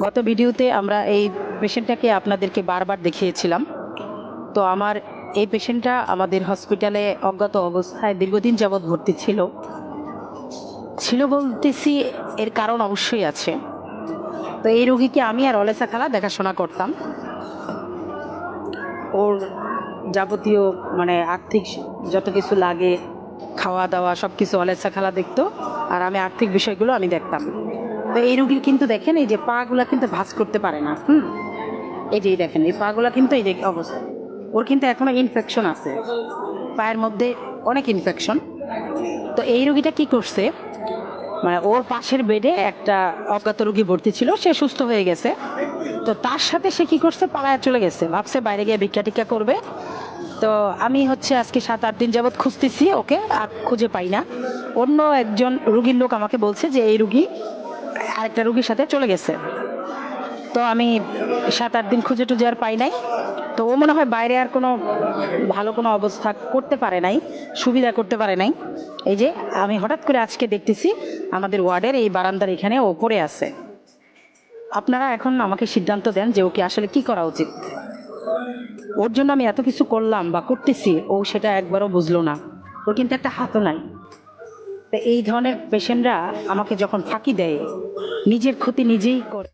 গত ভিডিওতে আমরা এই পেশেন্টটাকে আপনাদেরকে বারবার দেখিয়েছিলাম। তো আমার এই পেশেন্টটা আমাদের হসপিটালে অজ্ঞাত অবস্থায় দীর্ঘদিন যাবৎ ভর্তি ছিল। বলতেছি, এর কারণ অবশ্যই আছে। তো এই রোগীকে আমি আর অলেসা খালা দেখাশোনা করতাম। ওর যাবতীয় আর্থিক যত কিছু লাগে, খাওয়া দাওয়া সব কিছু অলেসা খালা দেখতো, আর আমি আর্থিক বিষয়গুলো আমি দেখতাম। তো এই রুগীর কিন্তু দেখেন, এই যে পাগুলা কিন্তু ভাঁজ করতে পারে না। এই যে দেখেন, এই পাগুলা কিন্তু এই যে অবস্থা, ওর কিন্তু এখনো ইনফেকশন আছে পায়ের মধ্যে, অনেক ইনফেকশন। তো এই রুগীটা কি করছে, ওর পাশের বেডে একটা অজ্ঞাত রুগী ভর্তি ছিল, সে সুস্থ হয়ে গেছে। তো তার সাথে সে কি করছে, পালায় চলে গেছে, ভাবছে বাইরে গিয়ে ভিক্ষা টিক্ষা করবে। তো আমি আজকে 7-8 দিন যাবৎ খুঁজতেছি ওকে, আর খুঁজে পাই না। অন্য একজন রুগীর লোক আমাকে বলছে যে এই রুগী আরেকটা রুগীর সাথে চলে গেছে। তো আমি 7-8 দিন খুঁজে টুজে আর পাই নাই। তো ও মনে হয় বাইরে আর কোনো ভালো কোনো অবস্থা করতে পারে নাই, সুবিধা করতে পারে নাই। এই যে আমি হঠাৎ করে আজকে দেখতেছি আমাদের ওয়ার্ডের এই বারান্দার এখানে ও পড়ে আছে। আপনারা এখন আমাকে সিদ্ধান্ত দেন যে ওকে আসলে কি করা উচিত। ওর জন্য আমি এত কিছু করলাম বা করতেছি, ও সেটা একবারও বুঝলো না। ওর কিন্তু একটা হাতও নাই। তো এই ধরনের পেশেন্টরা আমাকে যখন ফাঁকি দেয়, নিজের ক্ষতি নিজেই করে।